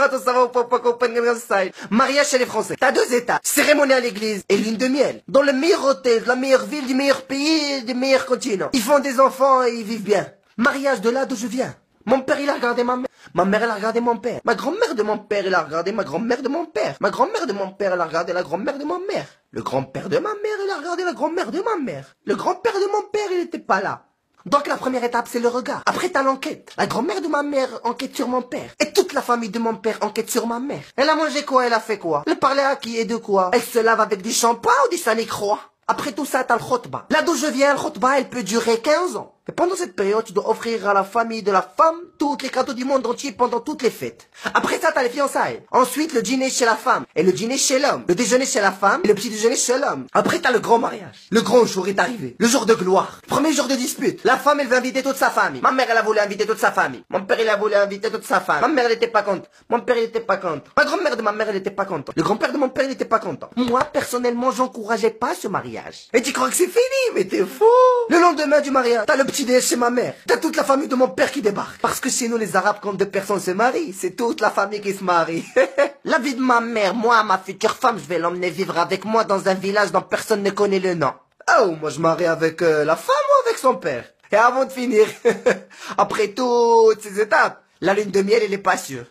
tout ça va pas comprendre ça. Mariage chez les Français. T'as 2 étapes. Cérémonie à l'église et lune de miel. Dans le meilleur hôtel, la meilleure ville, du meilleur pays, du meilleur continent. Ils font des enfants et ils vivent bien. Mariage de là d'où je viens. Mon père, il a regardé ma mère. Ma mère, elle a regardé mon père. Ma grand-mère de mon père, elle a regardé ma grand-mère de mon père. Ma grand-mère de mon père, elle a regardé la grand-mère de ma mère. Le grand-père de ma mère, il a regardé la grand-mère de ma mère. Le grand-père de mon père, il était pas là. Donc la première étape, c'est le regard. Après, t'as l'enquête. La grand-mère de ma mère enquête sur mon père. Et toute la famille de mon père enquête sur ma mère. Elle a mangé quoi? Elle a fait quoi? Elle parlait à qui et de quoi? Elle se lave avec du shampoing ou du sanicroix? Après tout ça, t'as le khotba. Là d'où je viens, le khotba, elle peut durer 15 ans. Et pendant cette période, tu dois offrir à la famille de la femme tous les cadeaux du monde entier pendant toutes les fêtes. Après ça, t'as les fiançailles. Ensuite, le dîner chez la femme. Et le dîner chez l'homme. Le déjeuner chez la femme. Et le petit déjeuner chez l'homme. Après, t'as le grand mariage. Le grand jour est arrivé. Le jour de gloire. Premier jour de dispute. La femme, elle veut inviter toute sa famille. Ma mère, elle a voulu inviter toute sa famille. Mon père, il a voulu inviter toute sa famille. Ma mère, elle était pas contente. Mon père, il était pas content. Ma grand-mère de ma mère, elle était pas contente. Le grand-père de mon père, il était pas content. Moi, personnellement, j'encourageais pas ce mariage. Et tu crois que c'est fini? Mais t'es fou! Le lendemain du mariage, t'as le petit déj chez ma mère. T'as toute la famille de mon père qui débarque. Parce que chez nous, les Arabes, quand 2 personnes se marient, c'est toute la famille qui se marie. La vie de ma mère, moi, ma future femme, je vais l'emmener vivre avec moi dans un village dont personne ne connaît le nom. Oh, moi je marie avec la femme ou avec son père. Et avant de finir, après toutes ces étapes, la lune de miel, elle est pas sûre.